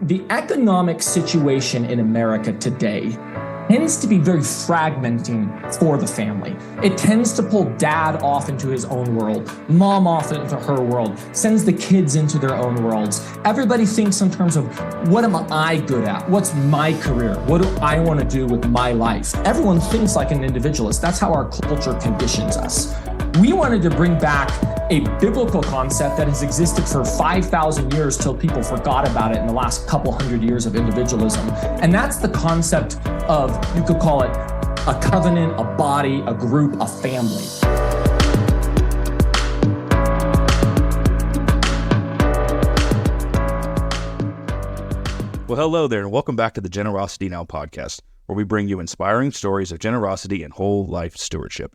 the economic situation in America today tends to be very fragmenting for the family. It tends to pull dad off into his own world, mom off into her world, sends the kids into their own worlds. Everybody thinks in terms of, what am I good at? What's my career? What do I want to do with my life? Everyone thinks like an individualist. That's how our culture conditions us. We wanted to bring back a biblical concept that has existed for 5,000 years till people forgot about it in the last couple hundred years of individualism. And that's the concept of, you could call it a covenant, a body, a group, a family. Well, hello there, and welcome back to the Generosity Now podcast, where we bring you inspiring stories of generosity and whole life stewardship.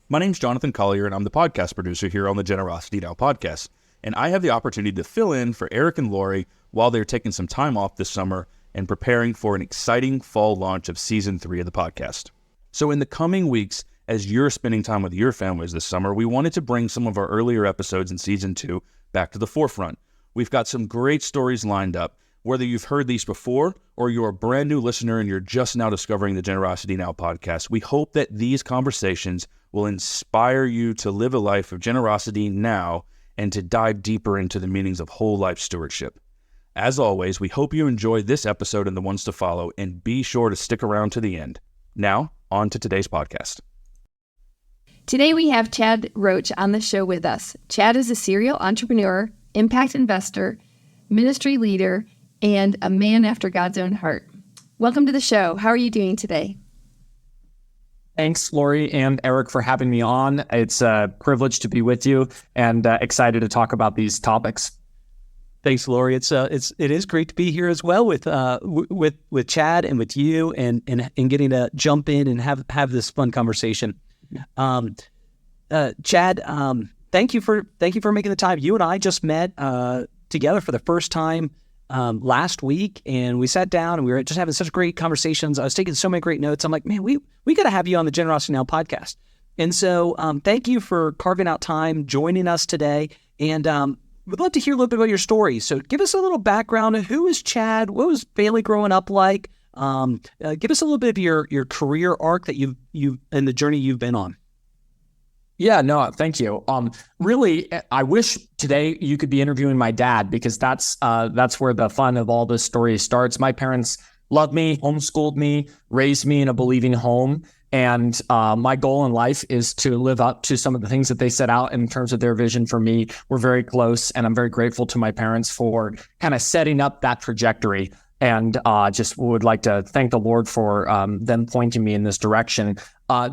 My name's Jonathan Collier, and I'm the podcast producer here on the Generosity Now podcast, and I have the opportunity to fill in for Eric and Laurie while they're taking some time off this summer and preparing for an exciting fall launch of Season 3 of the podcast. So in the coming weeks, as you're spending time with your families this summer, we wanted to bring some of our earlier episodes in Season 2 back to the forefront. We've got some great stories lined up. Whether you've heard these before or you're a brand new listener and you're just now discovering the Generosity Now podcast, we hope that these conversations will inspire you to live a life of generosity now and to dive deeper into the meanings of whole life stewardship. As always, we hope you enjoy this episode and the ones to follow, and be sure to stick around to the end. Now, on to today's podcast. Today we have Chad Roach on the show with us. Chad is a serial entrepreneur, impact investor, ministry leader, and a man after God's own heart. Welcome to the show. How are you doing today? Thanks, Laurie and Eric, for having me on. It's a privilege to be with you, and excited to talk about these topics. Thanks, Laurie. It is great to be here as well with Chad and with you, and getting to jump in and have this fun conversation. Chad, thank you for making the time. You and I just met together for the first time last week, and we sat down and we were just having such great conversations. I was taking so many great notes. I'm like, man, we got to have you on the Generosity Now podcast. And so thank you for carving out time, joining us today. And we'd love to hear a little bit about your story. So give us a little background. Who is Chad? What was family growing up like? Give us a little bit of your career arc that you've and the journey you've been on. Yeah, no, thank you. Really, I wish today you could be interviewing my dad, because that's where the fun of all this story starts. My parents loved me, homeschooled me, raised me in a believing home. And my goal in life is to live up to some of the things that they set out in terms of their vision for me. We're very close, and I'm very grateful to my parents for kind of setting up that trajectory. And just would like to thank the Lord for them pointing me in this direction.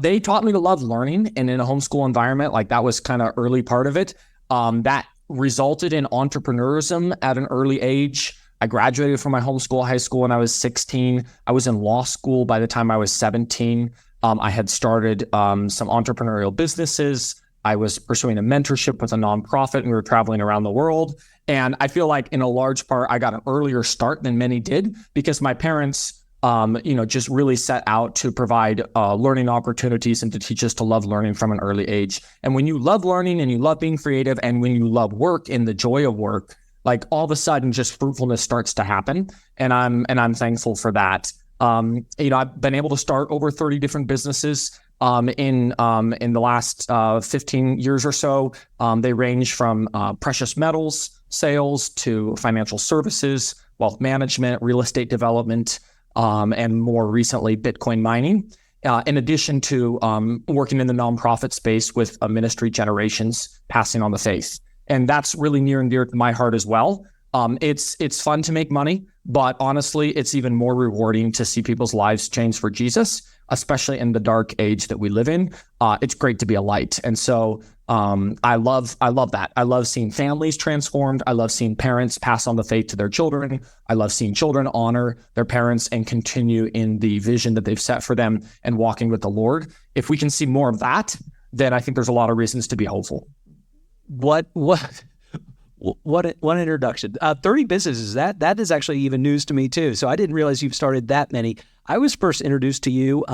They taught me to love learning, and in a homeschool environment, like that was kind of early part of it. That resulted in entrepreneurism at an early age. I graduated from my homeschool high school when I was 16. I was in law school by the time I was 17. I had started some entrepreneurial businesses. I was pursuing a mentorship with a nonprofit, and we were traveling around the world. And I feel like in a large part, I got an earlier start than many did, because my parents, just really set out to provide learning opportunities and to teach us to love learning from an early age. And when you love learning and you love being creative, and when you love work and the joy of work, like all of a sudden just fruitfulness starts to happen. And I'm thankful for that. I've been able to start over 30 different businesses in the last 15 years or so. They range from precious metals sales to financial services, wealth management, real estate development, and more recently, Bitcoin mining. In addition to working in the nonprofit space with Ministry Generations, passing on the faith. And that's really near and dear to my heart as well. It's fun to make money, but honestly, it's even more rewarding to see people's lives change for Jesus, especially in the dark age that we live in. It's great to be a light. And so I love that. I love seeing families transformed. I love seeing parents pass on the faith to their children. I love seeing children honor their parents and continue in the vision that they've set for them and walking with the Lord. If we can see more of that, then I think there's a lot of reasons to be hopeful. What an introduction. 30 businesses, that is actually even news to me too. So I didn't realize you've started that many. I was first introduced to you,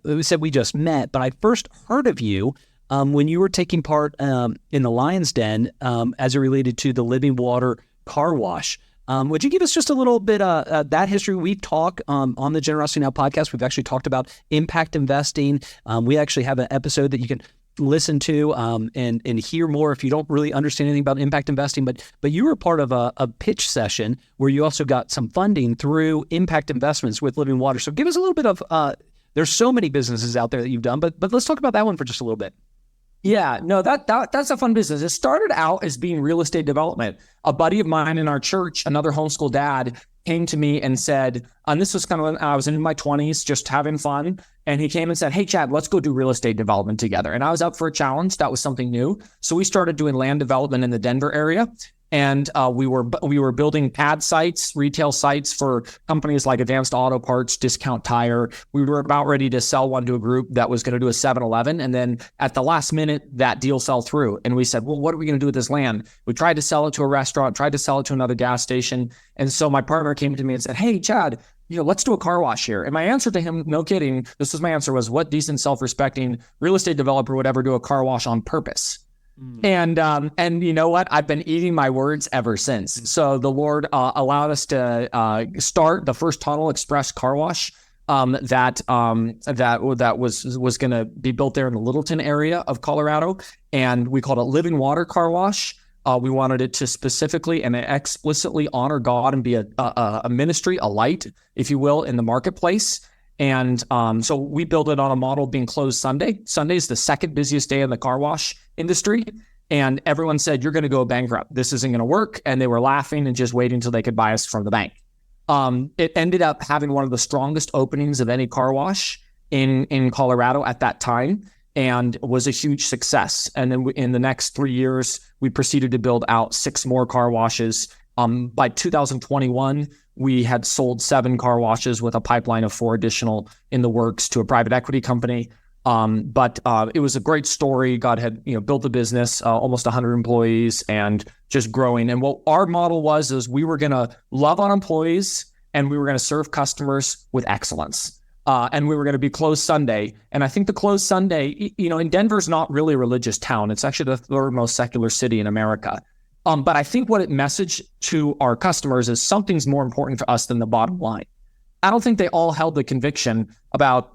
we said we just met, but I first heard of you when you were taking part in the Lion's Den as it related to the Living Water car wash. Would you give us just a little bit that history? We talk on the Generosity Now podcast. We've actually talked about impact investing. We actually have an episode that you can listen to and hear more if you don't really understand anything about impact investing. But you were part of a pitch session where you also got some funding through impact investments with Living Water. So give us a little bit of. There's so many businesses out there that you've done, but let's talk about that one for just a little bit. Yeah, no, that's a fun business. It started out as being real estate development. A buddy of mine in our church, another homeschool dad, came to me and said, and this was kind of when I was in my 20s, just having fun. And he came and said, hey, Chad, let's go do real estate development together. And I was up for a challenge. That was something new. So we started doing land development in the Denver area. And we were building pad sites, retail sites for companies like Advanced Auto Parts, Discount Tire. We were about ready to sell one to a group that was going to do a 7-Eleven. And then at the last minute, that deal fell through. And we said, well, what are we going to do with this land? We tried to sell it to a restaurant, tried to sell it to another gas station. And so my partner came to me and said, hey, Chad, let's do a car wash here. And my answer to him, no kidding, this was my answer, was what decent, self-respecting real estate developer would ever do a car wash on purpose? And you know what? I've been eating my words ever since. So the Lord allowed us to start the first Tunnel Express car wash that was going to be built there in the Littleton area of Colorado, and we called it Living Water Car Wash. We wanted it to specifically and explicitly honor God and be a ministry, a light, if you will, in the marketplace. And so we built it on a model being closed Sunday. Sunday is the second busiest day in the car wash industry. And everyone said, you're going to go bankrupt. This isn't going to work. And they were laughing and just waiting until they could buy us from the bank. It ended up having one of the strongest openings of any car wash in Colorado at that time, and was a huge success. And then in the next 3 years, we proceeded to build out 6 more car washes. By 2021, we had sold 7 car washes with a pipeline of 4 additional in the works to a private equity company. But it was a great story. God had built the business, almost 100 employees, and just growing. And what our model was is we were going to love on employees, and we were going to serve customers with excellence. And we were going to be closed Sunday. And I think the closed Sunday, in Denver's not really a religious town. It's actually the 3rd most secular city in America. But I think what it messaged to our customers is something's more important to us than the bottom line. I don't think they all held the conviction about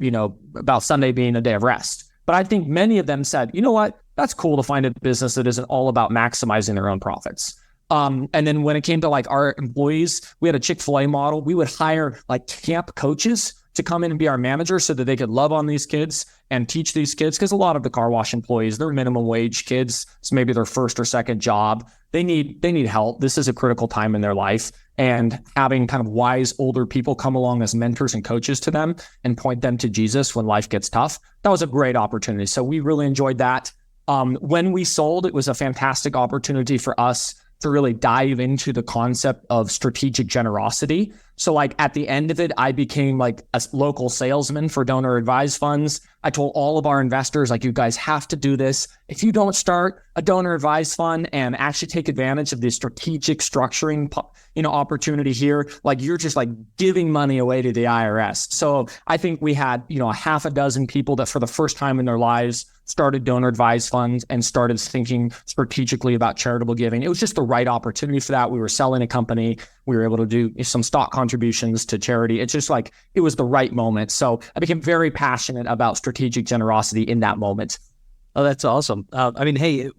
Sunday being a day of rest. But I think many of them said, you know what, that's cool to find a business that isn't all about maximizing their own profits. And then when it came to our employees, we had a Chick-fil-A model. We would hire camp coaches to come in and be our manager so that they could love on these kids and teach these kids. Because a lot of the car wash employees, they're minimum wage kids. It's maybe their first or second job. They need help. This is a critical time in their life. And having kind of wise older people come along as mentors and coaches to them and point them to Jesus when life gets tough, that was a great opportunity. So we really enjoyed that. When we sold, it was a fantastic opportunity for us to really dive into the concept of strategic generosity. So at the end of it, I became a local salesman for donor advised funds. I told all of our investors, you guys have to do this. If you don't start a donor advised fund and actually take advantage of the strategic structuring, opportunity here, you're just giving money away to the IRS. So I think we had, a half a dozen people that for the first time in their lives started donor advised funds and started thinking strategically about charitable giving. It was just the right opportunity for that. We were selling a company. We were able to do some stock contributions to charity. It's just it was the right moment. So I became very passionate about strategic generosity in that moment. Oh, that's awesome. Hey,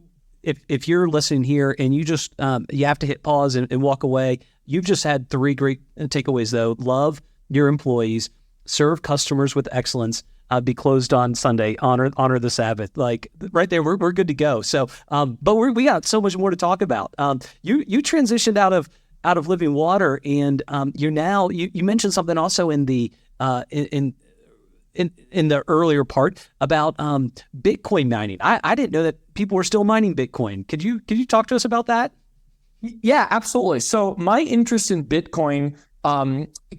if you're listening here and you just, you have to hit pause and walk away, you've just had 3 great takeaways though. Love your employees, serve customers with excellence, be closed on Sunday, honor the Sabbath. Right there, we're good to go. So, but we got so much more to talk about. You transitioned out of Living Water, and you're now you mentioned something also in the in the earlier part about Bitcoin mining. I didn't know that people were still mining Bitcoin. Could you talk to us about that? Yeah, absolutely. So my interest in Bitcoin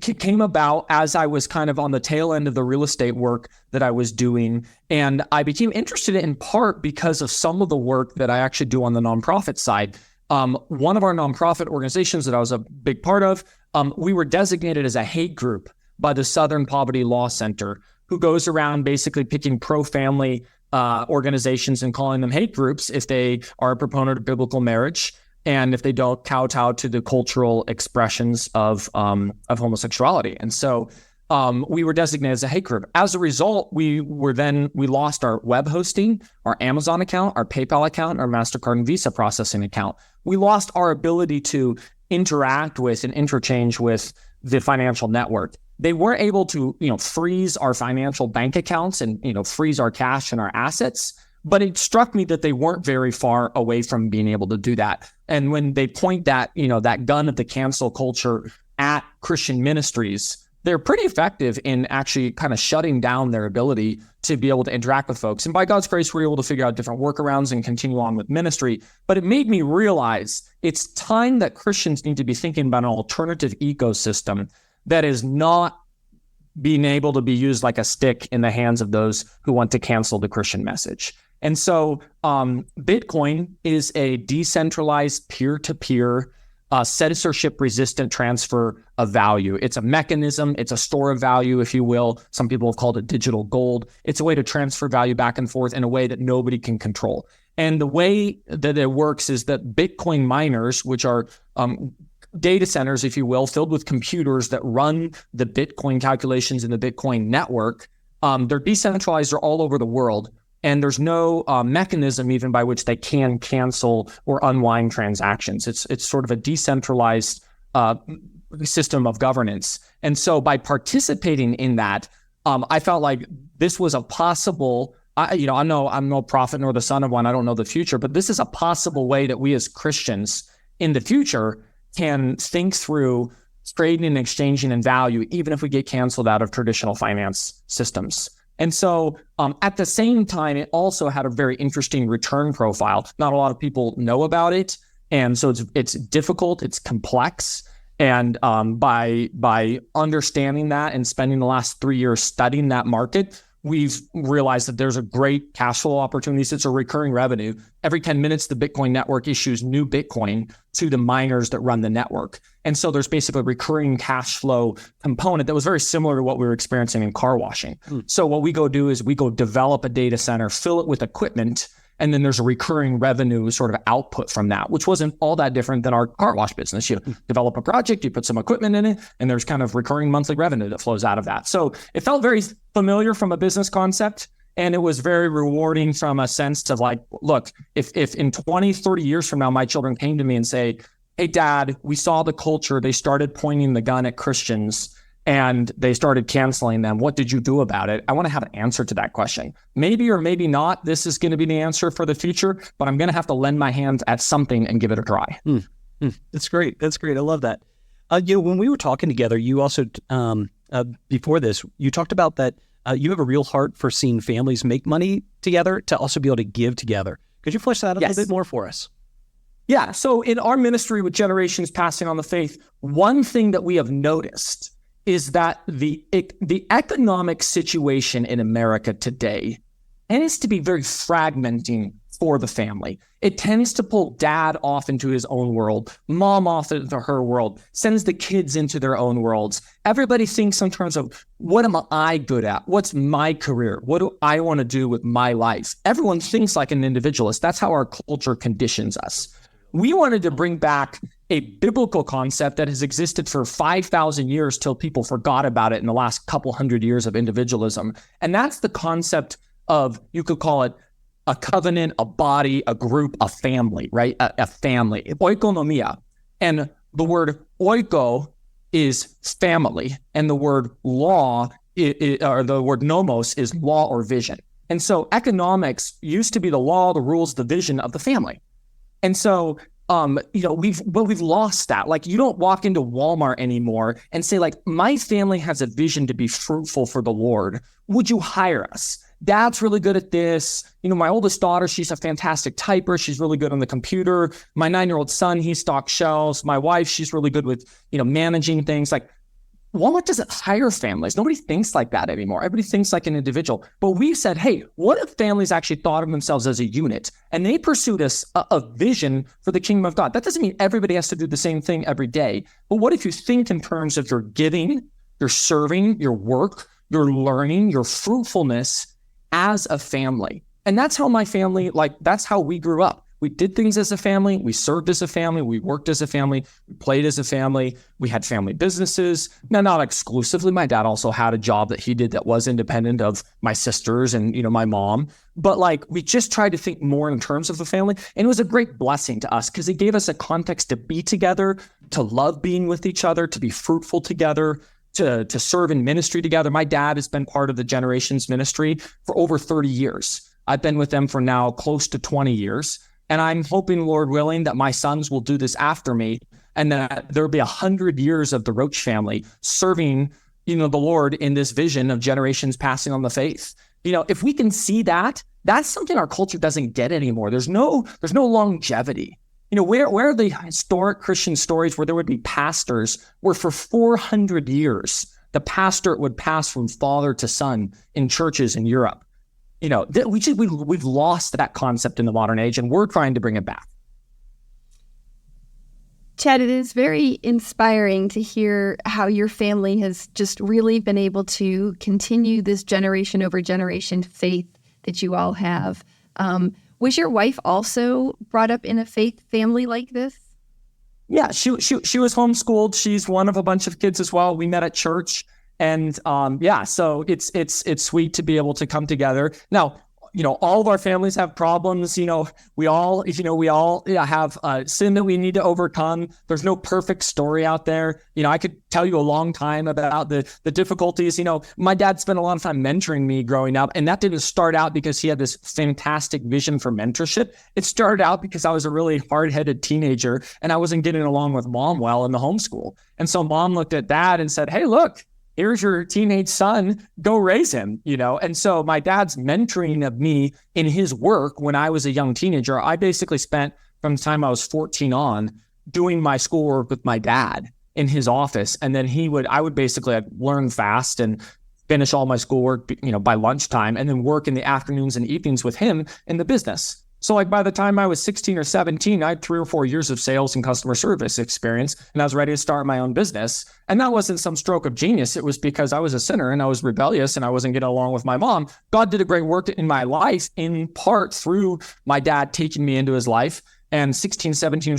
came about as I was kind of on the tail end of the real estate work that I was doing. And I became interested in part because of some of the work that I actually do on the nonprofit side. One of our nonprofit organizations that I was a big part of, we were designated as a hate group by the Southern Poverty Law Center, who goes around basically picking pro-family organizations and calling them hate groups if they are a proponent of biblical marriage. and if they don't kowtow to the cultural expressions of homosexuality. And so we were designated as a hate group. As a result, we lost our web hosting, our Amazon account, our PayPal account, our MasterCard and Visa processing account. We lost our ability to interact with and interchange with the financial network. They weren't able to, freeze our financial bank accounts and, freeze our cash and our assets. But it struck me that they weren't very far away from being able to do that. And when they point that, that gun of the cancel culture at Christian ministries, they're pretty effective in actually kind of shutting down their ability to be able to interact with folks. And by God's grace, we're able to figure out different workarounds and continue on with ministry. But it made me realize it's time that Christians need to be thinking about an alternative ecosystem that is not being able to be used like a stick in the hands of those who want to cancel the Christian message. And so Bitcoin is a decentralized peer-to-peer censorship-resistant transfer of value. It's a mechanism. It's a store of value, if you will. Some people have called it digital gold. It's a way to transfer value back and forth in a way that nobody can control. And the way that it works is that Bitcoin miners, which are data centers, if you will, filled with computers that run the Bitcoin calculations in the Bitcoin network, they're decentralized. They're all over the world. And there's no mechanism even by which they can cancel or unwind transactions. It's sort of a decentralized system of governance. And so by participating in that, I felt like this was a possible, I'm no prophet nor the son of one. I don't know the future, but this is a possible way that we as Christians in the future can think through trading and exchanging in value, even if we get canceled out of traditional finance systems. And so at the same time, it also had a very interesting return profile. Not a lot of people know about it. And so it's difficult, it's complex. And by understanding that and spending the last 3 years studying that market, we've realized that there's a great cash flow opportunities. It's a recurring revenue. Every 10 minutes, the Bitcoin network issues new Bitcoin to the miners that run the network. And so there's basically a recurring cash flow component that was very similar to what we were experiencing in car washing. So what we go do is we go develop a data center, fill it with equipment, and then there's a recurring revenue sort of output from that, which wasn't all that different than our car wash business. You develop a project, you put some equipment in it, and there's kind of recurring monthly revenue that flows out of that. So it felt very familiar from a business concept, and it was very rewarding from a sense of like, look, if in 20, 30 years from now, my children came to me and say, hey, Dad, we saw the culture. They started pointing the gun at Christians and they started canceling them. What did you do about it? I want to have an answer to that question. Maybe or maybe not, this is going to be the answer for the future, but I'm going to have to lend my hand at something and give it a try. That's great. That's great. I love that. When we were talking together, you also, before this, you talked about that you have a real heart for seeing families make money together to also be able to give together. Could you flesh that out a little bit more for us? Yeah. So in our ministry with Generations Passing on the Faith, one thing that we have noticed is that the economic situation in America today tends to be very fragmenting for the family. It tends to pull dad off into his own world, mom off into her world, sends the kids into their own worlds. Everybody thinks in terms of, what am I good at? What's my career? What do I want to do with my life? Everyone thinks like an individualist. That's how our culture conditions us. We wanted to bring back a biblical concept that has existed for 5,000 years till people forgot about it in the last couple hundred years of individualism. And that's the concept of, you could call it a covenant, a body, a group, a family, right? A family, oikonomia. And the word oiko is family, and the word law, or the word nomos, is law or vision. And so economics used to be the law, the rules, the vision of the family. And so, we've lost that. Like, you don't walk into Walmart anymore and say, like, my family has a vision to be fruitful for the Lord. Would you hire us? Dad's really good at this. My oldest daughter, she's a fantastic typer. She's really good on the computer. My 9-year-old son, he stocks shelves. My wife, she's really good with, managing things. Like, Walmart doesn't hire families. Nobody thinks like that anymore. Everybody thinks like an individual. But we said, hey, what if families actually thought of themselves as a unit and they pursued a vision for the kingdom of God? That doesn't mean everybody has to do the same thing every day. But what if you think in terms of your giving, your serving, your work, your learning, your fruitfulness as a family? And that's how my family, that's how we grew up. we did things as a family. We served as a family. We worked as a family. We played as a family. We had family businesses. Now, not exclusively. My dad also had a job that he did that was independent of my sisters and, my mom. But like, we just tried to think more in terms of the family. And it was a great blessing to us because it gave us a context to be together, to love being with each other, to be fruitful together, to serve in ministry together. My dad has been part of the Generations ministry for over 30 years. I've been with them for now close to 20 years. And I'm hoping, Lord willing, that my sons will do this after me and that there'll be 100 years of the Roach family serving, the Lord in this vision of generations passing on the faith. If we can see that, that's something our culture doesn't get anymore. There's no longevity. Where are the historic Christian stories where there would be pastors where for 400 years, the pastorate would pass from father to son in churches in Europe? We've lost that concept in the modern age, and we're trying to bring it back. Chad, it is very inspiring to hear how your family has just really been able to continue this generation over generation faith that you all have. Was your wife also brought up in a faith family like this? Yeah, she was homeschooled. She's one of a bunch of kids as well. We met at church, and so it's sweet to be able to come together. Now, all of our families have problems. We all have sin that we need to overcome. There's no perfect story out there. I could tell you a long time about the difficulties. My dad spent a lot of time mentoring me growing up, and that didn't start out because he had this fantastic vision for mentorship. It started out because I was a really hard-headed teenager, and I wasn't getting along with mom well in the homeschool. And so mom looked at dad and said, "Hey, look, here's your teenage son, go raise him," And so my dad's mentoring of me in his work when I was a young teenager, I basically spent from the time I was 14 on doing my schoolwork with my dad in his office. And then I would basically learn fast and finish all my schoolwork, by lunchtime, and then work in the afternoons and evenings with him in the business. So like by the time I was 16 or 17, I had 3 or 4 years of sales and customer service experience, and I was ready to start my own business. And that wasn't some stroke of genius. It was because I was a sinner and I was rebellious and I wasn't getting along with my mom. God did a great work in my life, in part through my dad taking me into his life. And 16, 17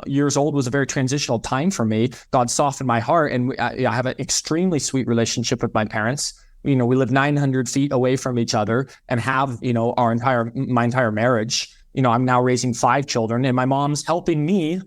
years old was a very transitional time for me. God softened my heart, and I have an extremely sweet relationship with my parents. We live 900 feet away from each other and have, my entire marriage. I'm now raising 5 children, and my mom's helping me,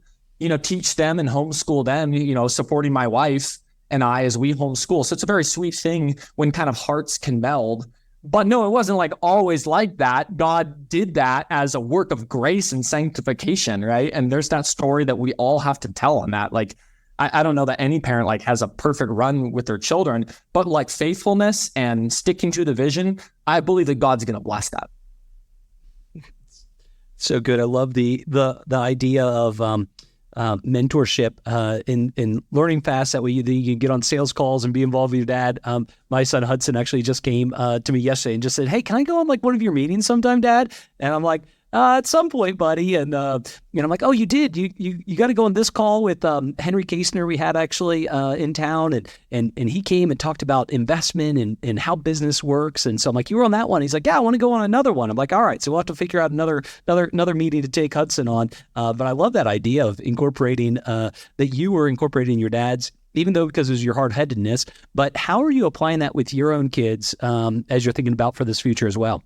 teach them and homeschool them, supporting my wife and I as we homeschool. So it's a very sweet thing when kind of hearts can meld. But no, it wasn't like always like that. God did that as a work of grace and sanctification, right? And there's that story that we all have to tell on that. Like, I don't know that any parent has a perfect run with their children, but like faithfulness and sticking to the vision, I believe that God's going to bless that. So good. I love the idea of mentorship in learning fast. That way you can get on sales calls and be involved with your dad. My son Hudson actually just came to me yesterday and just said, "Hey, can I go on one of your meetings sometime, Dad?" And I'm like, at some point, buddy. And I'm like, "Oh, you did. You got to go on this call with Henry Kasner we had actually in town, and he came and talked about investment and how business works." And so I'm like, "You were on that one?" He's like, "Yeah, I want to go on another one." I'm like, "All right, so we'll have to figure out another meeting to take Hudson on." But I love that idea of incorporating that you were incorporating your dad's, even though because it was your hard-headedness. But how are you applying that with your own kids as you're thinking about for this future as well?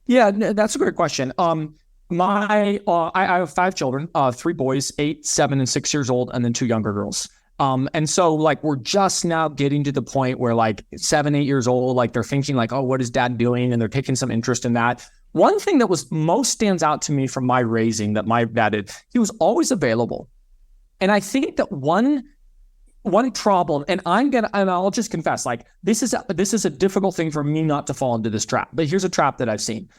Yeah, that's a great question. I have 5 children, 3 boys, 8, 7, and 6 years old, and then 2 younger girls. And so we're just now getting to the point where 7, 8 years old, they're thinking "Oh, what is dad doing?" And they're taking some interest in that. One thing that was most stands out to me from my raising that my dad did, he was always available. And I think that one problem, and I'll just confess, this is a difficult thing for me not to fall into this trap. But here's a trap that I've seen.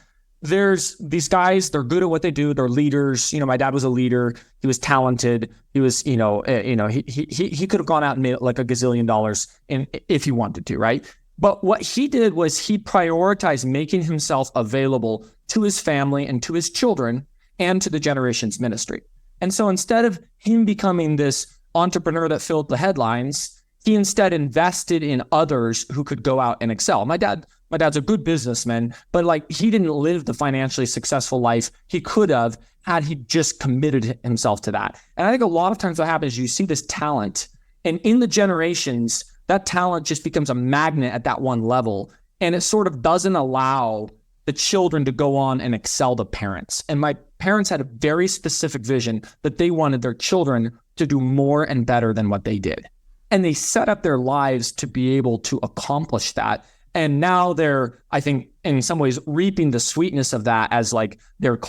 There's these guys, they're good at what they do. They're leaders. My dad was a leader. He was talented. He was, he could have gone out and made a gazillion dollars if he wanted to, right? But what he did was he prioritized making himself available to his family and to his children and to the Generations ministry. And so instead of him becoming this entrepreneur that filled the headlines, He instead invested in others who could go out and excel. My dad's a good businessman, but like he didn't live the financially successful life he could have had he just committed himself to that. And I think a lot of times what happens is you see this talent, and in the generations, that talent just becomes a magnet at that one level, and it sort of doesn't allow the children to go on and excel the parents. And my parents had a very specific vision that they wanted their children to do more and better than what they did. And they set up their lives to be able to accomplish that. And now they're, I think, in some ways reaping the sweetness of that as like they're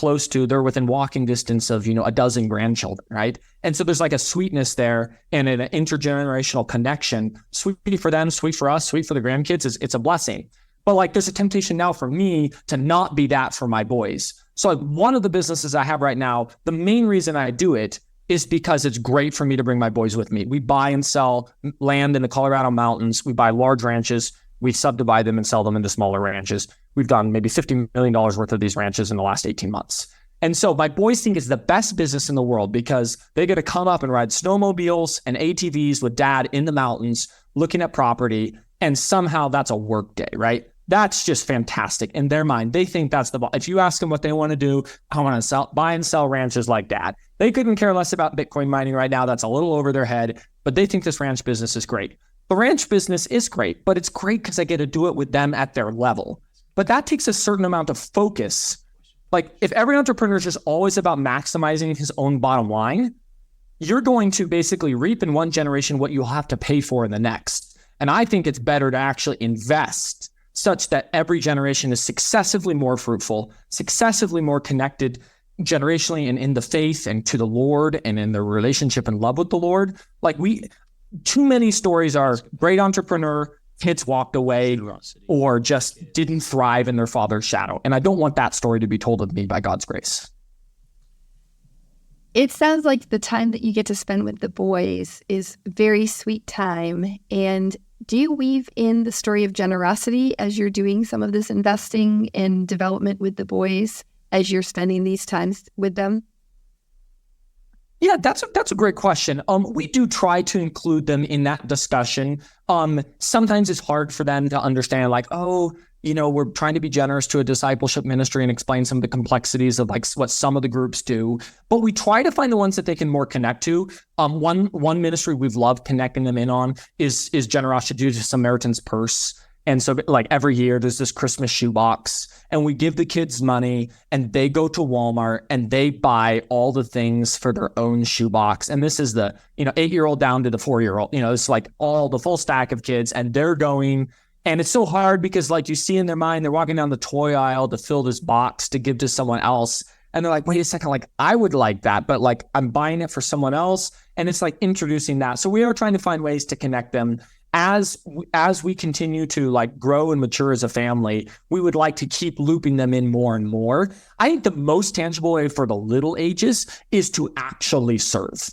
within walking distance of, a dozen grandchildren, right? And so there's like a sweetness there and an intergenerational connection. Sweet for them, sweet for us, sweet for the grandkids. It's a blessing. But like there's a temptation now for me to not be that for my boys. So like one of the businesses I have right now, the main reason I do it is because it's great for me to bring my boys with me. We buy and sell land in the Colorado mountains. We buy large ranches. We subdivide them and sell them into smaller ranches. We've done maybe $50 million worth of these ranches in the last 18 months. And so my boys think it's the best business in the world because they get to come up and ride snowmobiles and ATVs with dad in the mountains, looking at property. And somehow that's a work day, right? That's just fantastic. In their mind, they think that's if you ask them what they want to do, I want to buy and sell ranches like dad. They couldn't care less about Bitcoin mining right now. That's a little over their head, but they think this ranch business is great. The ranch business is great, but it's great because I get to do it with them at their level. But that takes a certain amount of focus. Like if every entrepreneur is just always about maximizing his own bottom line, you're going to basically reap in one generation what you'll have to pay for in the next. And I think it's better to actually invest such that every generation is successively more fruitful, successively more connected generationally and in the faith and to the Lord and in their relationship and love with the Lord. Like too many stories are great entrepreneur, kids walked away or just didn't thrive in their father's shadow. And I don't want that story to be told of me by God's grace. It sounds like the time that you get to spend with the boys is very sweet time. And do you weave in the story of generosity as you're doing some of this investing and development with the boys as you're spending these times with them? Yeah, that's a great question. We do try to include them in that discussion. Sometimes it's hard for them to understand, like, we're trying to be generous to a discipleship ministry and explain some of the complexities of like what some of the groups do. But we try to find the ones that they can more connect to. One ministry we've loved connecting them in on is Generosity to Samaritan's Purse. And so like every year there's this Christmas shoebox and we give the kids money and they go to Walmart and they buy all the things for their own shoebox. And this is the, 8-year-old down to the 4-year-old, it's like all the full stack of kids and they're going. And it's so hard because like you see in their mind, they're walking down the toy aisle to fill this box to give to someone else. And they're like, wait a second, like I would like that, but like I'm buying it for someone else. And it's like introducing that. So we are trying to find ways to connect them. As we continue to like grow and mature as a family, we would like to keep looping them in more and more. I think the most tangible way for the little ages is to actually serve.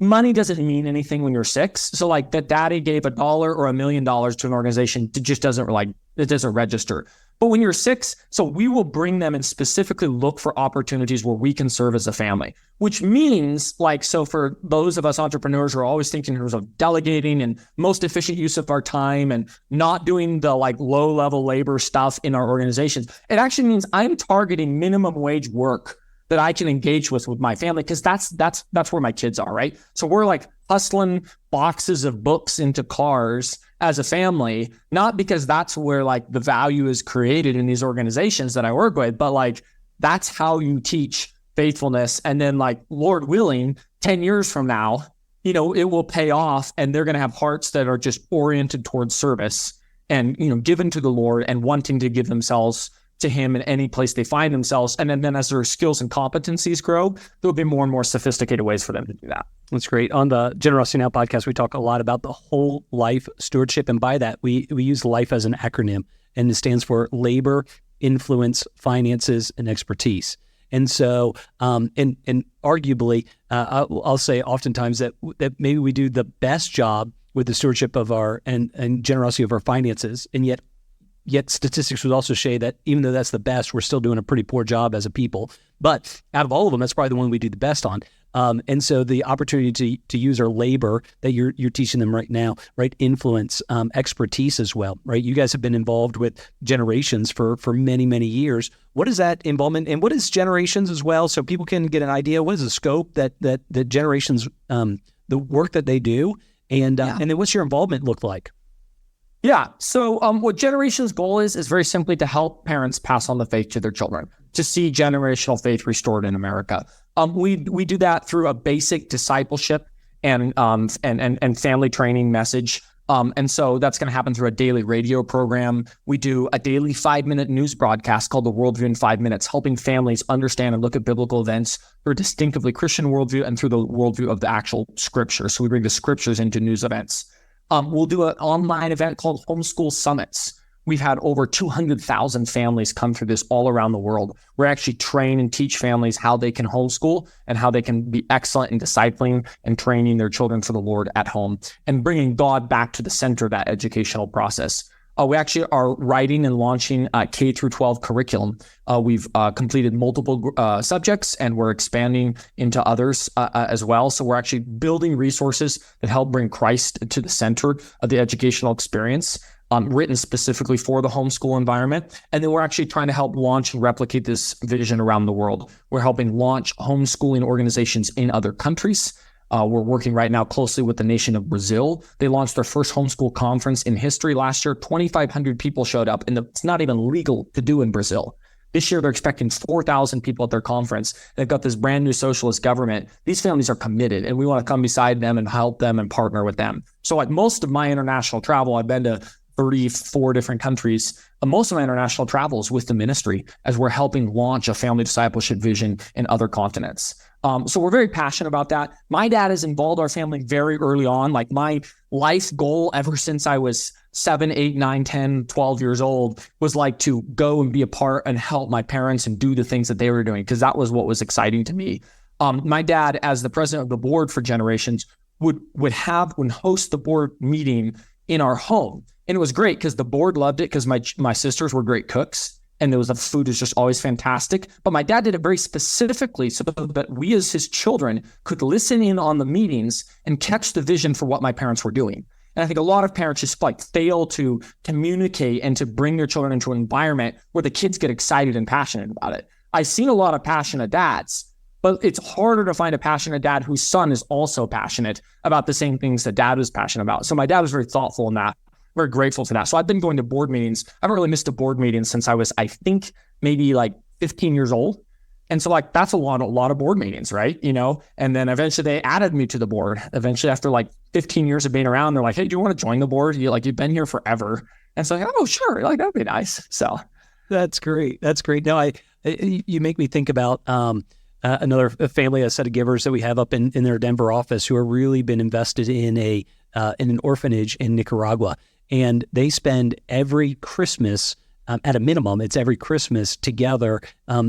Money doesn't mean anything when you're 6. So like that daddy gave $1 or $1 million to an organization, it just doesn't it doesn't register. But when you're 6, so we will bring them and specifically look for opportunities where we can serve as a family, which means like, so for those of us entrepreneurs who are always thinking in terms of delegating and most efficient use of our time and not doing the like low level labor stuff in our organizations, it actually means I'm targeting minimum wage work that I can engage with my family, because that's where my kids are, right? So we're like hustling boxes of books into cars as a family, not because that's where like the value is created in these organizations that I work with, but like that's how you teach faithfulness. And then like, Lord willing, 10 years from now, it will pay off and they're going to have hearts that are just oriented towards service and, given to the Lord and wanting to give themselves to him in any place they find themselves. And then as their skills and competencies grow, there'll be more and more sophisticated ways for them to do that. That's great. On the Generosity Now podcast, we talk a lot about the whole life stewardship. And by that, we use LIFE as an acronym, and it stands for labor, influence, finances, and expertise. And so, and arguably, I'll say oftentimes that maybe we do the best job with the stewardship of our and generosity of our finances, and yet statistics would also say that even though that's the best, we're still doing a pretty poor job as a people. But out of all of them, that's probably the one we do the best on. And so the opportunity to use our labor that you're teaching them right now, right? Influence, expertise as well, right? You guys have been involved with Generations for many, many years. What is that involvement, and what is Generations as well? So people can get an idea. What is the scope that Generations, the work that they do, and then what's your involvement look like? Yeah. So what Generations' goal is very simply to help parents pass on the faith to their children, to see generational faith restored in America. We do that through a basic discipleship and family training message. And so that's going to happen through a daily radio program. We do a daily 5-minute news broadcast called The Worldview in 5 Minutes, helping families understand and look at biblical events through a distinctively Christian worldview and through the worldview of the actual scripture. So we bring the scriptures into news events. We'll do an online event called Homeschool Summits. We've had over 200,000 families come through this all around the world. We're actually train and teach families how they can homeschool and how they can be excellent in discipling and training their children for the Lord at home and bringing God back to the center of that educational process. We actually are writing and launching K through 12 curriculum. We've completed multiple subjects, and we're expanding into others as well. So we're actually building resources that help bring Christ to the center of the educational experience, written specifically for the homeschool environment. And then we're actually trying to help launch and replicate this vision around the world. We're helping launch homeschooling organizations in other countries. We're working right now closely with the nation of Brazil. They launched their first homeschool conference in history last year. 2,500 people showed up, and it's not even legal to do in Brazil. This year, they're expecting 4,000 people at their conference. They've got this brand new socialist government. These families are committed, and we want to come beside them and help them and partner with them. So like most of my international travel, I've been to 34 different countries. Most of my international travel is with the ministry as we're helping launch a family discipleship vision in other continents. So we're very passionate about that. My dad has involved our family very early on. Like my life goal ever since I was 7, 8, 9, 10, 12 years old was like to go and be a part and help my parents and do the things that they were doing, because that was what was exciting to me. My dad, as the president of the board for Generations, would host the board meeting in our home. And it was great because the board loved it because my sisters were great cooks. And the food is just always fantastic. But my dad did it very specifically so that we as his children could listen in on the meetings and catch the vision for what my parents were doing. And I think a lot of parents just like fail to communicate and to bring their children into an environment where the kids get excited and passionate about it. I've seen a lot of passionate dads, but it's harder to find a passionate dad whose son is also passionate about the same things that dad was passionate about. So my dad was very thoughtful in that. Very grateful for that. So I've been going to board meetings. I haven't really missed a board meeting since I was, I think, maybe like 15 years old. And so like, that's a lot of board meetings, right? You know, and then eventually they added me to the board. Eventually after like 15 years of being around, they're like, hey, do you want to join the board? You've been here forever. And so, oh, sure. Like, that'd be nice. So that's great. That's great. No, you make me think about, another family, a set of givers that we have up in their Denver office who are really been invested in an orphanage in Nicaragua. And they spend every Christmas, at a minimum, it's every Christmas together,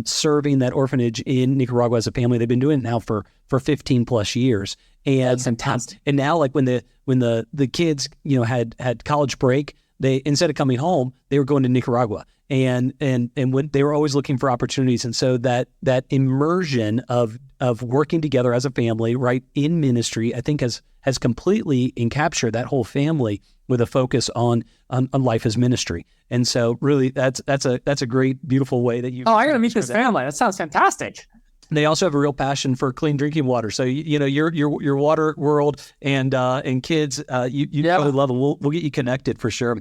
serving that orphanage in Nicaragua as a family. They've been doing it now for 15 plus years. And that's fantastic. And now, like when the kids, had college break, they, instead of coming home, they were going to Nicaragua. And when they were always looking for opportunities. And so that immersion of working together as a family, right, in ministry, I think has completely encaptured that whole family with a focus on life as ministry. And so really that's a great, beautiful way that you. Oh, I got to meet this family. That sounds fantastic. They also have a real passion for clean drinking water. So your water world and kids, you really love them. We'll get you connected for sure.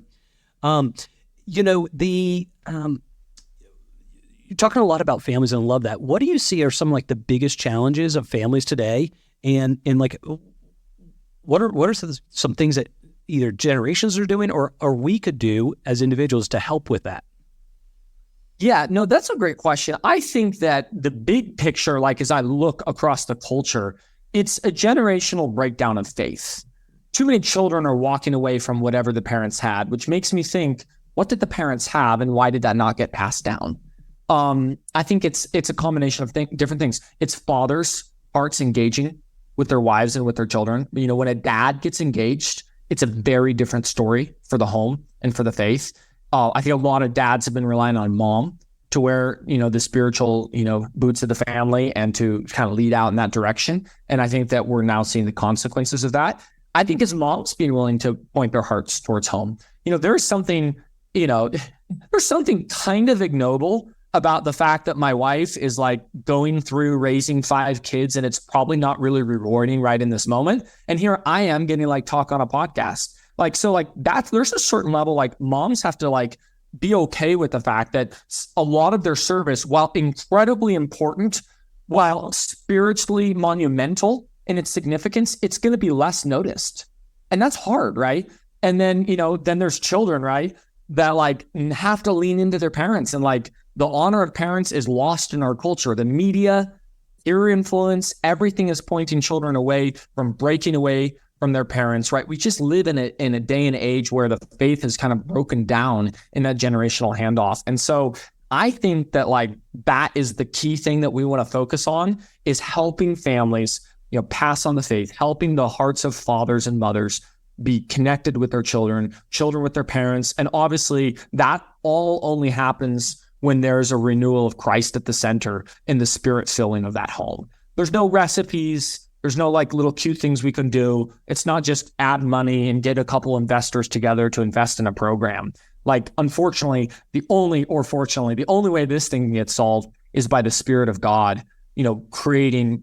You're talking a lot about families, and I love that. What do you see are some like the biggest challenges of families today? And like, what are some things that either Generations are doing or we could do as individuals to help with that? Yeah, no, that's a great question. I think that the big picture, like as I look across the culture, it's a generational breakdown of faith. Too many children are walking away from whatever the parents had, which makes me think, what did the parents have and why did that not get passed down? I think it's a combination of different things. It's fathers' hearts engaging with their wives and with their children. When a dad gets engaged, it's a very different story for the home and for the faith. I think a lot of dads have been relying on mom to wear, the spiritual, boots of the family and to kind of lead out in that direction. And I think that we're now seeing the consequences of that. I think as moms being willing to point their hearts towards home, there's something kind of ignoble about the fact that my wife is like going through raising 5 kids and it's probably not really rewarding right in this moment. And here I am getting like talk on a podcast. There's a certain level, like moms have to like be okay with the fact that a lot of their service, while incredibly important, while spiritually monumental in its significance, it's going to be less noticed. And that's hard, right? And then, then there's children, right? That like have to lean into their parents, and like the honor of parents is lost in our culture. The media, peer influence, everything is pointing children away from breaking away from their parents, right? We just live in a day and age where the faith has kind of broken down in that generational handoff. And so I think that like that is the key thing that we want to focus on, is helping families, pass on the faith, helping the hearts of fathers and mothers be connected with their children with their parents. And obviously that all only happens when there's a renewal of Christ at the center and the spirit filling of that home. There's no recipes. There's no like little cute things we can do. It's not just add money and get a couple investors together to invest in a program. Like, unfortunately, the only way this thing gets solved is by the Spirit of God, creating,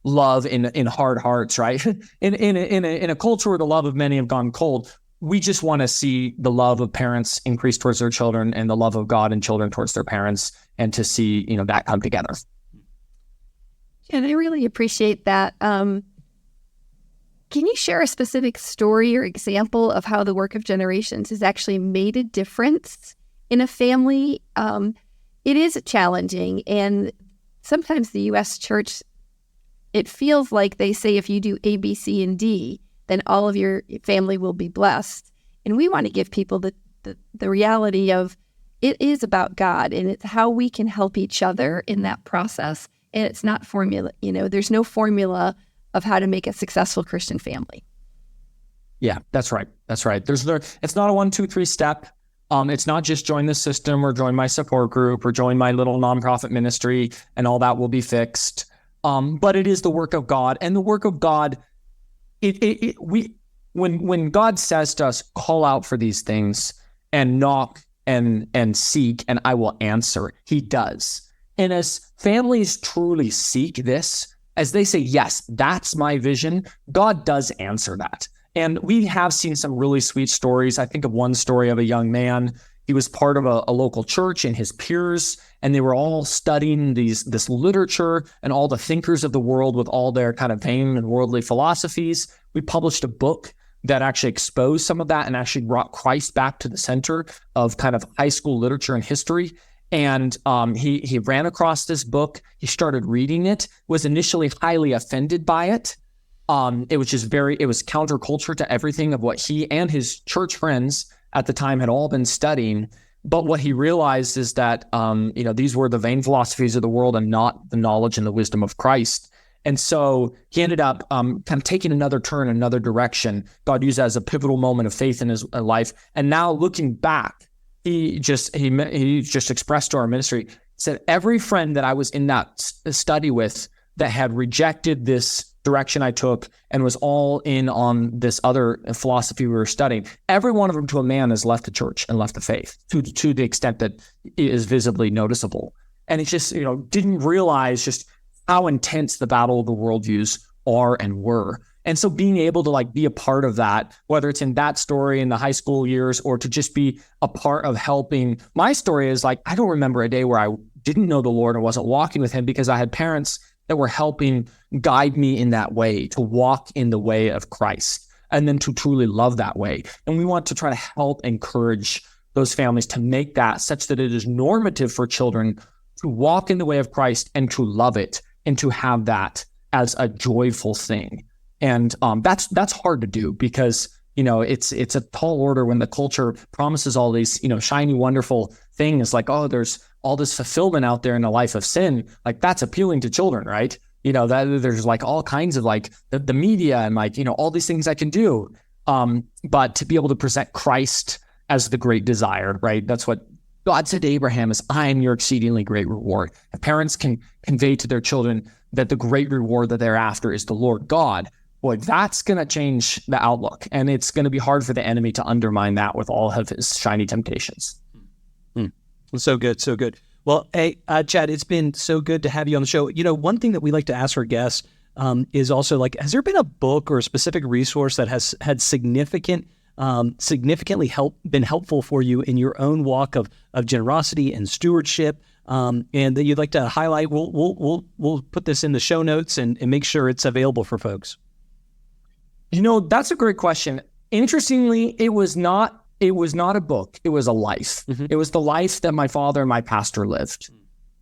love in hard hearts, right? In a culture where the love of many have gone cold, we just want to see the love of parents increase towards their children and the love of God and children towards their parents, and to see, that come together. And I really appreciate that. Can you share a specific story or example of how the work of generations has actually made a difference in a family? It is challenging, and sometimes the U.S. church, it feels like they say if you do A, B, C, and D, then all of your family will be blessed. And we want to give people the reality of it is about God, and it's how we can help each other in that process. And it's not formula, there's no formula of how to make a successful Christian family. Yeah, that's right. It's not a 1, 2, 3 step. It's not just join the system or join my support group or join my little nonprofit ministry and all that will be fixed. But it is the work of God, and the work of God, when God says to us, call out for these things and knock and seek, and I will answer, he does. And as families truly seek this, as they say, yes, that's my vision, God does answer that. And we have seen some really sweet stories. I think of one story of a young man. He was part of a local church, and his peers, and they were all studying this literature and all the thinkers of the world with all their kind of vain and worldly philosophies. We published a book that actually exposed some of that and actually brought Christ back to the center of kind of high school literature and history. And he ran across this book. He started reading it, was initially highly offended by it. It was counterculture to everything of what he and his church friends at the time had all been studying. But what he realized is that, these were the vain philosophies of the world and not the knowledge and the wisdom of Christ. And so he ended up kind of taking another turn, another direction. God used that as a pivotal moment of faith in his life. And now looking back, he just expressed to our ministry, said, every friend that I was in that study with that had rejected this direction I took and was all in on this other philosophy we were studying, every one of them to a man has left the church and left the faith to the extent that it is visibly noticeable. And it just, didn't realize just how intense the battle of the worldviews are and were. And so being able to like be a part of that, whether it's in that story in the high school years or to just be a part of helping. My story is like, I don't remember a day where I didn't know the Lord and wasn't walking with him, because I had parents that were helping guide me in that way, to walk in the way of Christ and then to truly love that way. And we want to try to help encourage those families to make that such that it is normative for children to walk in the way of Christ and to love it and to have that as a joyful thing. And that's hard to do, because it's a tall order when the culture promises all these shiny, wonderful things like, oh, there's all this fulfillment out there in a life of sin. Like, that's appealing to children, right? That there's like all kinds of like the media and like all these things I can do. But to be able to present Christ as the great desire, right? That's what God said to Abraham is, I am your exceedingly great reward. If parents can convey to their children that the great reward that they're after is the Lord God, boy, that's going to change the outlook. And it's going to be hard for the enemy to undermine that with all of his shiny temptations. So good, so good. Well, hey, Chad, it's been so good to have you on the show. You know, one thing that we like to ask our guests is also like, has there been a book or a specific resource that has had significantly been helpful for you in your own walk of generosity and stewardship, and that you'd like to highlight? We'll put this in the show notes and make sure it's available for folks. You know, that's a great question. Interestingly, it was not a book. It was a life. Mm-hmm. It was the life that my father and my pastor lived.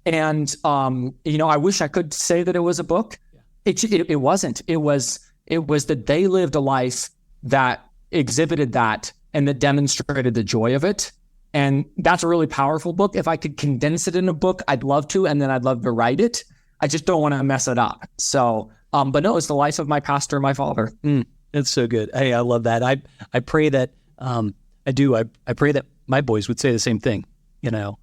And, I wish I could say that it was a book. It wasn't. It was that they lived a life that exhibited that and that demonstrated the joy of it. And that's a really powerful book. If I could condense it in a book, I'd love to, and then I'd love to write it. I just don't want to mess it up. So, but no, it's the life of my pastor and my father. That's so good. Hey, I love that. I pray that, I pray that my boys would say the same thing, may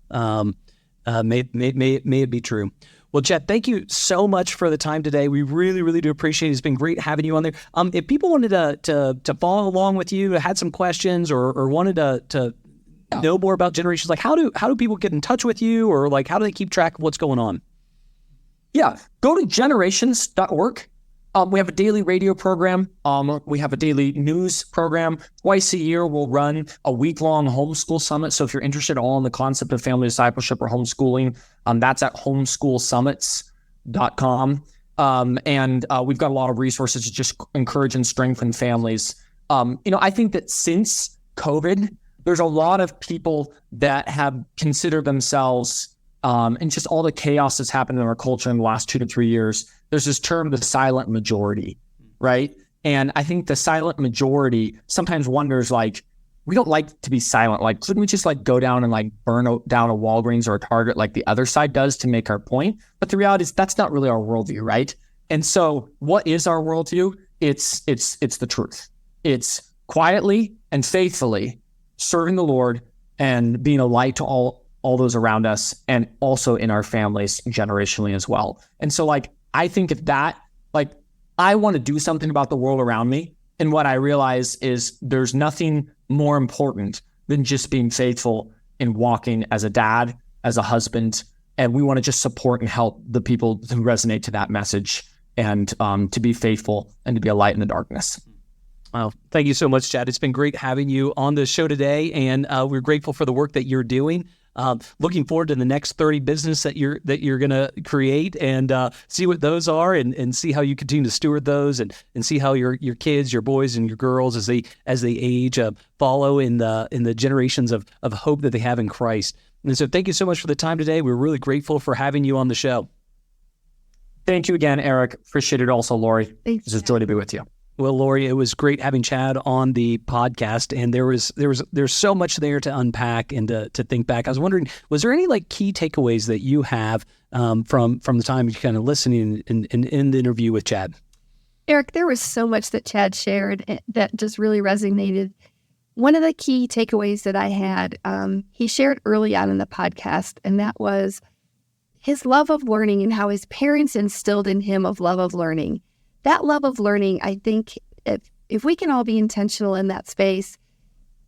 it be true. Well, Chad, thank you so much for the time today. We really, really do appreciate it. It's been great having you on there. If people wanted to follow along with you, had some questions or wanted to know more about Generations, like how do people get in touch with you, or like how do they keep track of what's going on? Yeah, go to generations.org. We have a daily radio program. We have a daily news program. Twice a year, we'll run a week-long homeschool summit. So if you're interested all in the concept of family discipleship or homeschooling, that's at homeschoolsummits.com. And we've got a lot of resources to just encourage and strengthen families. I think that since COVID, there's a lot of people that have considered themselves, and just all the chaos that's happened in our culture in the last 2 to 3 years, there's this term, the silent majority, right? And I think the silent majority sometimes wonders, like, we don't like to be silent. Like, couldn't we just go down and burn down a Walgreens or a Target like the other side does to make our point? But the reality is that's not really our worldview, right? And so what is our worldview? It's the truth. It's quietly and faithfully serving the Lord and being a light to all those around us, and also in our families generationally as well. And so I think if that, I want to do something about the world around me. And what I realize is there's nothing more important than just being faithful in walking as a dad, as a husband. And we want to just support and help the people who resonate to that message, and to be faithful and to be a light in the darkness. Well, thank you so much, Chad. It's been great having you on the show today. And we're grateful for the work that you're doing. Looking forward to the next 30 business that you're going to create, and see what those are, and see how you continue to steward those, and see how your kids, your boys and your girls, as they age, follow in the generations of hope that they have in Christ. And so thank you so much for the time today. We're really grateful for having you on the show. Thank you again, Eric. Appreciate it also, Laurie. Thanks. It's a joy to be with you. Well, Laurie, it was great having Chad on the podcast, and there's so much there to unpack and to think back. I was wondering, was there any key takeaways that you have from the time you kind of listening in the interview with Chad? Eric, there was so much that Chad shared that just really resonated. One of the key takeaways that I had, he shared early on in the podcast, and that was his love of learning and how his parents instilled in him of love of learning. That love of learning, I think, if we can all be intentional in that space,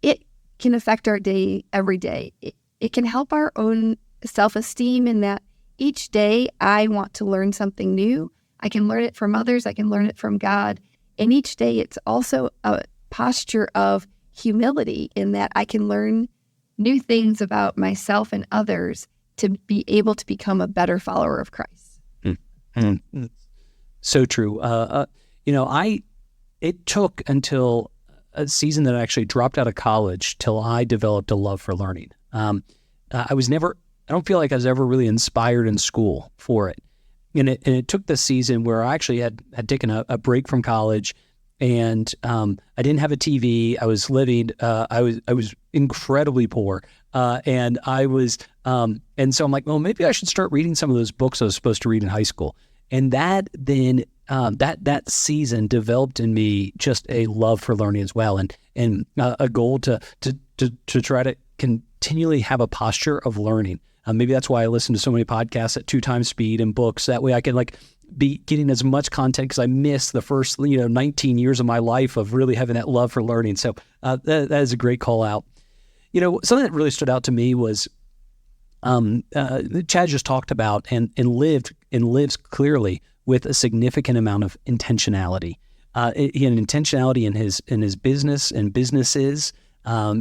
it can affect our day every day. It can help our own self-esteem in that each day I want to learn something new. I can learn it from others. I can learn it from God. And each day it's also a posture of humility in that I can learn new things about myself and others to be able to become a better follower of Christ. Mm-hmm. So true. It took until a season that I actually dropped out of college till I developed a love for learning. I don't feel like I was ever really inspired in school for it. And it took this season where I actually had taken a break from college, and I didn't have a TV. I was living, I was incredibly poor. And so I'm like, well, maybe I should start reading some of those books I was supposed to read in high school. And that then, that season developed in me just a love for learning as well, and a goal to try to continually have a posture of learning. Maybe that's why I listen to so many podcasts at 2 times speed and books. That way I can be getting as much content, because I missed the first 19 years of my life of really having that love for learning. So that is a great call out. Something that really stood out to me was Chad just talked about and lives clearly with a significant amount of intentionality. Intentionality in his business and businesses,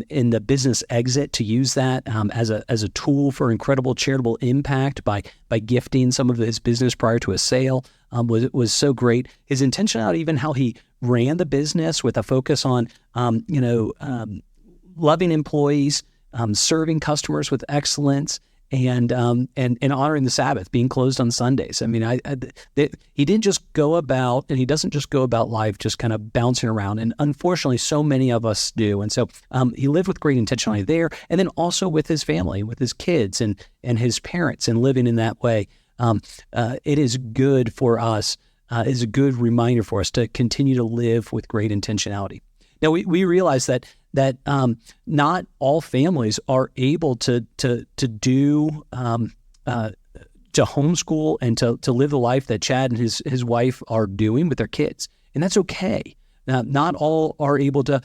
in the business exit, to use that as a tool for incredible charitable impact by gifting some of his business prior to a sale was so great. His intentionality, even how he ran the business with a focus on loving employees, serving customers with excellence, and honoring the Sabbath, being closed on Sundays. I mean, he didn't just go about, and he doesn't just go about life just kind of bouncing around. And unfortunately, so many of us do. And so he lived with great intentionality there, and then also with his family, with his kids and his parents, and living in that way. It is good for us. It is a good reminder for us to continue to live with great intentionality. Now, we realize that not all families are able to homeschool and to live the life that Chad and his wife are doing with their kids, and that's okay. Now, not all are able to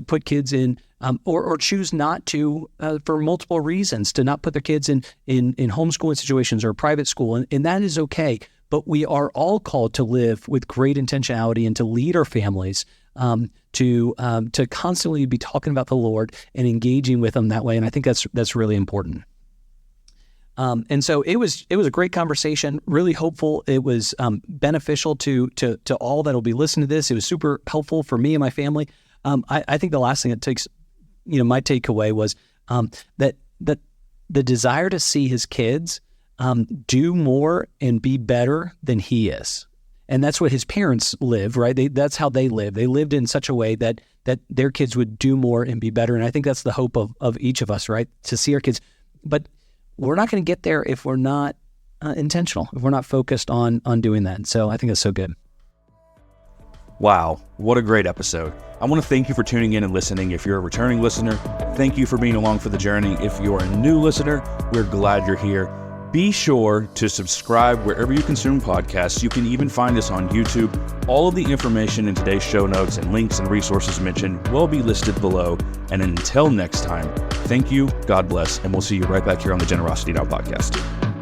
put kids in, or choose not to, for multiple reasons, to not put their kids in homeschooling situations or private school, and that is okay. But we are all called to live with great intentionality and to lead our families to constantly be talking about the Lord and engaging with them that way. And I think that's really important. And so it was a great conversation, really hopeful. It was beneficial to all that will be listening to this. It was super helpful for me and my family. I think the last thing that takes, my takeaway was that the desire to see his kids do more and be better than he is. And that's what his parents live, right? That's how they live. They lived in such a way that their kids would do more and be better. And I think that's the hope of each of us, right? To see our kids. But we're not going to get there if we're not intentional, if we're not focused on doing that. So I think that's so good. Wow, what a great episode. I want to thank you for tuning in and listening. If you're a returning listener, thank you for being along for the journey. If you're a new listener, we're glad you're here. Be sure to subscribe wherever you consume podcasts. You can even find us on YouTube. All of the information in today's show notes and links and resources mentioned will be listed below. And until next time, thank you, God bless, and we'll see you right back here on the Generosity Now podcast.